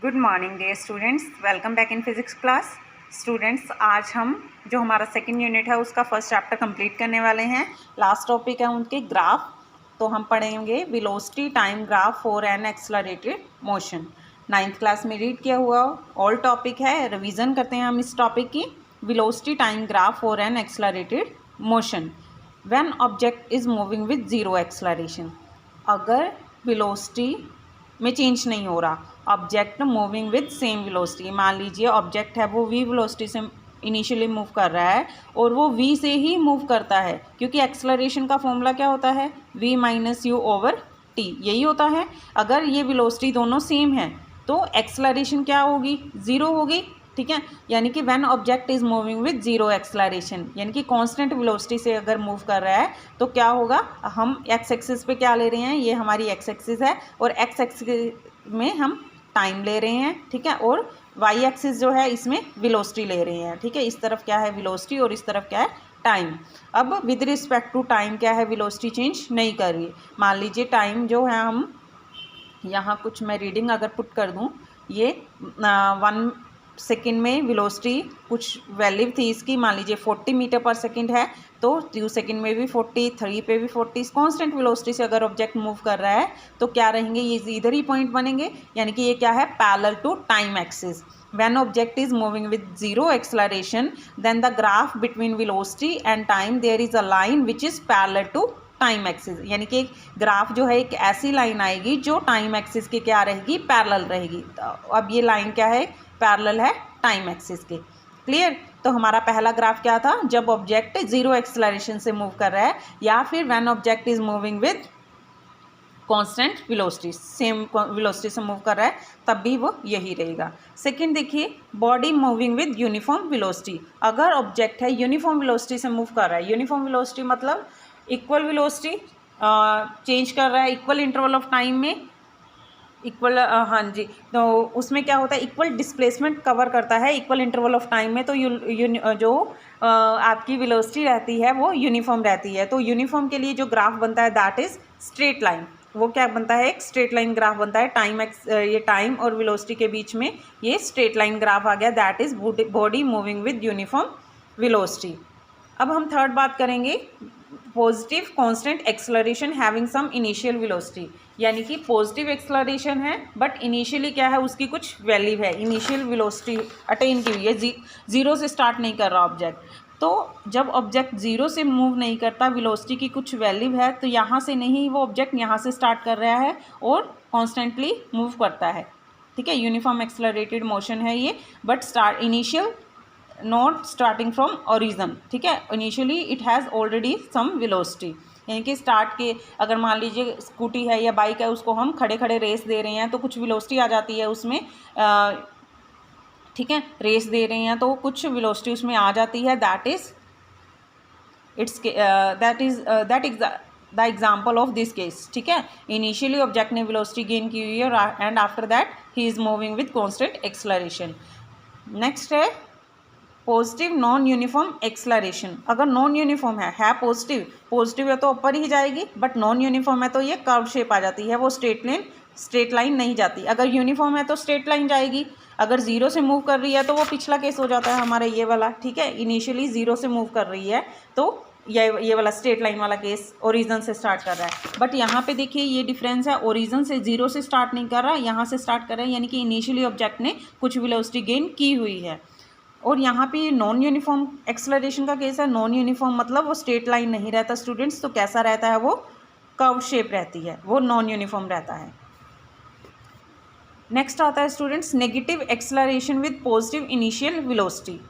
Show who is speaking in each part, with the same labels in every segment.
Speaker 1: Good morning dear students, welcome back in physics class. Students, आज हम जो हमारा सेकंड यूनिट है उसका फर्स्ट चैप्टर कंप्लीट करने वाले हैं। लास्ट टॉपिक है उनके ग्राफ, तो हम पढ़ेंगे velocity time graph for an accelerated motion. 9th class में रीड किया हुआ ऑल टॉपिक है, रिवीजन करते हैं हम इस टॉपिक की। Velocity time graph for an accelerated motion when object is moving with zero acceleration. अगर वेलोसिटी में चेंज नहीं हो रहा, object moving with same velocity, मान लीजिए ऑब्जेक्ट है वो v वेलोसिटी से इनिशियली मूव कर रहा है और वो v से ही मूव करता है, क्योंकि एक्सेलरेशन का फॉर्मूला क्या होता है, v minus you over t, यही होता है। अगर ये वेलोसिटी दोनों सेम है तो एक्सेलरेशन क्या होगी, ज़ीरो होगी। ठीक है, यानी कि when object is moving with zero acceleration, यानी कि कांस्टेंट वेलोसिटी से अगर मूव कर रहा है तो क्या होगा, हम एक्स एक्सिस पे क्या ले रहे हैं, ये हमारी एक्स एक्सिस है और एक्स एक्सिस में हम टाइम ले रहे हैं। ठीक है, और वाई एक्सिस जो है इसमें वेलोसिटी ले रहे हैं। ठीक है, इस तरफ क्या है वेलोसिटी और इस तरफ क्या है टाइम। अब विद रिस्पेक्ट टू टाइम क्या है, वेलोसिटी चेंज नहीं कर रही। मान लीजिए टाइम जो है, हम यहाँ कुछ मैं रीडिंग अगर पुट कर दूँ, ये 1 सेकेंड में वेलोसिटी कुछ वैल्यू थी इसकी, मान लीजिए 40 मीटर पर सेकेंड है, तो 2 सेकेंड में भी 40, 3 पे भी 40। कांस्टेंट वेलोसिटी से अगर ऑब्जेक्ट मूव कर रहा है तो क्या रहेंगे, ये इधर ही पॉइंट बनेंगे, यानी कि ये क्या है, parallel to time axis. When object is moving with zero acceleration, then the graph between velocity and time there is a line which is parallel to time axis, यानी कि ग्राफ जो है एक ऐसी लाइन आएगी जो टाइम एक्सिस के क्या रहेगी, पैरेलल रहेगी। तो अब ये लाइन क्या है, पैरेलल है टाइम एक्सिस के। क्लियर। तो हमारा पहला ग्राफ क्या था, जब ऑब्जेक्ट जीरो एक्सेलरेशन से मूव कर रहा है, या फिर when object is moving with constant velocity, same velocity से मूव कर रहा है, तब भी वो यही रहेगा। सेकंड देखिए, body moving with uniform velocity. अगर ऑब्जेक्ट है यूनिफॉर्म वेलोसिटी से मूव कर रहा है, यूनिफॉर्म वेलोसिटी मतलब इक्वल वेलोसिटी चेंज कर रहा है इक्वल इंटरवल ऑफ टाइम में, इक्वल हाँ जी, तो उसमें क्या होता है, इक्वल डिस्प्लेसमेंट कवर करता है इक्वल इंटरवल ऑफ टाइम में, तो जो आपकी वेलोसिटी रहती है वो यूनिफॉर्म रहती है। तो यूनिफॉर्म के लिए जो ग्राफ बनता है दैट इज स्ट्रेट लाइन। वो क्या बनता है, एक स्ट्रेट लाइन ग्राफ बनता है। ये टाइम और वेलोसिटी के बीच में ये स्ट्रेट लाइन ग्राफ आ गया, that is body moving with uniform velocity. अब हम थर्ड बात करेंगे, positive constant acceleration having some initial velocity, यानी कि पॉजिटिव एक्सेलरेशन है बट इनिशियली क्या है, उसकी कुछ वैल्यू है, इनिशियल वेलोसिटी अटेन की हुई है, जीरो से स्टार्ट नहीं कर रहा ऑब्जेक्ट। तो जब ऑब्जेक्ट जीरो से मूव नहीं करता, वेलोसिटी की कुछ वैल्यू है, तो यहाँ से नहीं, वो ऑब्जेक्ट यहाँ से स्टार्ट कर रहा है और कॉन्स्टेंटली मूव करता है। ठीक है, यूनिफॉर्म एक्सेलरेटेड मोशन है ये, but start initial not starting from origin. ठीक है, initially it has already some velocity, यानी कि स्टार्ट के, अगर मान लीजिए स्कूटी है या बाइक है, उसको हम खड़े खड़े रेस दे रहे हैं तो कुछ वेलोसिटी आ जाती है उसमें। ठीक है, रेस दे रहे हैं तो कुछ वेलोसिटी उसमें आ जाती है, that is the example of this case. ठीक है, इनिशियली ऑब्जेक्ट ने वेलोसिटी गेन की हुई है and after that he is moving with constant acceleration. Next है पॉजिटिव नॉन यूनिफॉर्म एक्सेलरेशन। अगर नॉन यूनिफॉर्म है पॉजिटिव है तो ऊपर ही जाएगी, बट नॉन यूनिफॉर्म है तो ये कर्व शेप आ जाती है, वो स्ट्रेट लाइन नहीं जाती। अगर यूनिफॉर्म है तो स्ट्रेट लाइन जाएगी, अगर जीरो से मूव कर रही है तो वो पिछला केस हो जाता है हमारा ये वाला। ठीक है, इनिशियली जीरो से मूव कर रही है तो ये वाला स्ट्रेट लाइन वाला केस ओरिजिन से स्टार्ट कर रहा है। बट यहाँ पे देखिए ये डिफरेंस है, ओरिजिन से जीरो से स्टार्ट नहीं कर रहा, यहाँ से स्टार्ट कर रहा है, यानी कि इनिशियली ऑब्जेक्ट ने कुछ वेलोसिटी गेन की हुई है। और यहाँ पे नॉन यूनिफॉर्म एक्सेलरेशन का केस है। नॉन यूनिफॉर्म मतलब वो स्ट्रेट लाइन नहीं रहता स्टूडेंट्स, तो कैसा रहता है, वो कर्व शेप रहती है, वो नॉन यूनिफॉर्म रहता है। नेक्स्ट आता है students negative acceleration with positive initial velocity.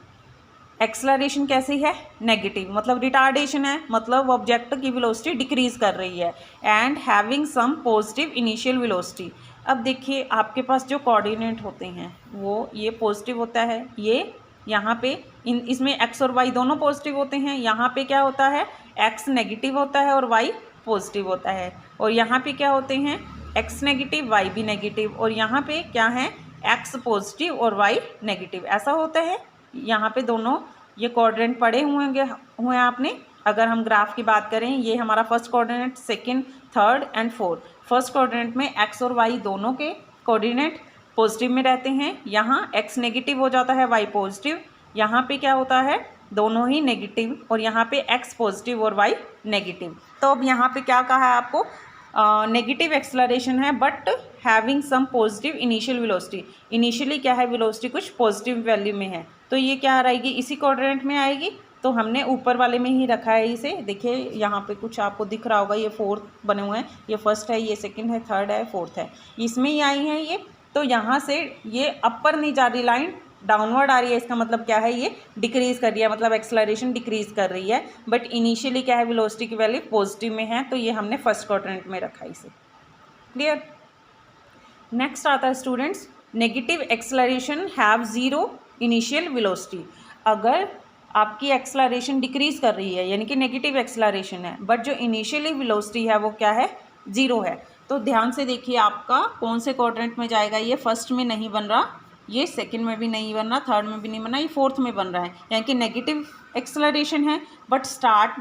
Speaker 1: Acceleration कैसी है, नेगेटिव, मतलब रिटार्डेशन है, मतलब ऑब्जेक्ट की वेलोसिटी डिक्रीज कर रही है, and having some positive initial velocity. अब देखिए आपके पास जो कोऑर्डिनेट होते हैं वो ये पॉजिटिव होता है, ये यहाँ पे इसमें x और y दोनों पॉजिटिव होते हैं, यहाँ पे क्या होता है, x नेगेटिव होता है और y पॉजिटिव होता है, और यहाँ पे क्या होते हैं, x नेगेटिव y भी नेगेटिव, और यहाँ पे क्या है, x पॉजिटिव और y नेगेटिव, ऐसा होता है। यहाँ पे दोनों ये कोऑर्डिनेट पढ़े हुए आपने। अगर हम ग्राफ की बात करें, ये हमारा first coordinate, second, third and fourth. First coordinate में x और y दोनों के कोऑर्डिनेट पॉजिटिव में रहते हैं, यहाँ x नेगेटिव हो जाता है, y पॉजिटिव, यहाँ पे क्या होता है दोनों ही नेगेटिव, और यहाँ पे x पॉजिटिव और y नेगेटिव। तो अब यहाँ पे क्या कहा है आपको, नेगेटिव एक्सेलरेशन है but having some positive initial velocity. Initially क्या है, वेलोसिटी कुछ पॉजिटिव वैल्यू में है, तो ये क्या रहेगी, इसी क्वाड्रेंट में आएगी। तो हमने ऊपर वाले में ही रखा है इसे। देखिए यहाँ पे कुछ आपको दिख रहा होगा, ये फोर्थ बने हुए हैं, ये फर्स्ट है, ये सेकंड है, थर्ड है, फोर्थ है, इसमें ही आई हैं ये। तो यहाँ से ये अपर नहीं जा रही लाइन, डाउनवर्ड आ रही है, इसका मतलब क्या है, ये डिक्रीज़ कर रही है, मतलब एक्सेलरेशन डिक्रीज़ कर रही है। बट इनिशियली क्या है, वेलोसिटी की वैल्यू पॉजिटिव में है, तो ये हमने फर्स्ट क्वाड्रेंट में रखा इसे। क्लियर। नेक्स्ट आता है students, negative acceleration have zero initial velocity. अगर आपकी एक्सेलरेशन डिक्रीज़ कर रही है, यानी कि नेगेटिव एक्सेलरेशन है, बट जो इनिशियली वेलोसिटी है वो क्या है, ज़ीरो है। तो ध्यान से देखिए आपका कौन से क्वाड्रेंट में जाएगा, ये फर्स्ट में नहीं बन रहा, ये सेकंड में भी नहीं बन रहा, थर्ड में भी नहीं बना, ये फोर्थ में बन रहा है, यानी कि नेगेटिव एक्सेलरेशन है बट स्टार्ट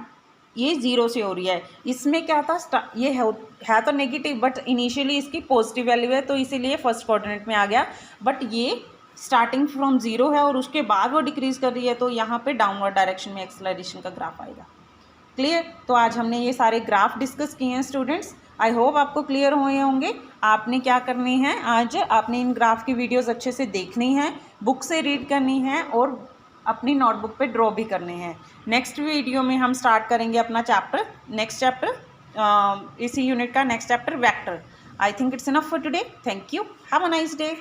Speaker 1: ये ज़ीरो से हो रही है। इसमें क्या था, ये है तो नेगेटिव बट इनिशियली इसकी पॉजिटिव वैल्यू है, तो इसीलिए फर्स्ट क्वाड्रेंट में आ गया। बट ये स्टार्टिंग फ्रॉम ज़ीरो है और उसके बाद वो डिक्रीज़ कर रही है, तो यहाँ पे डाउनवर्ड डायरेक्शन में एक्सेलरेशन का ग्राफ आएगा। क्लियर। तो आज हमने ये सारे ग्राफ डिस्कस किए हैं स्टूडेंट्स, आई होप आपको क्लियर हुए होंगे। आपने क्या करनी है, आज आपने इन ग्राफ की वीडियोस अच्छे से देखनी है, बुक से रीड करनी है और अपनी नोटबुक पे ड्रॉ भी करने हैं। नेक्स्ट वीडियो में हम स्टार्ट करेंगे अपना चैप्टर, नेक्स्ट चैप्टर इसी यूनिट का next chapter vector. I think it's enough for today. Thank you, have a nice day.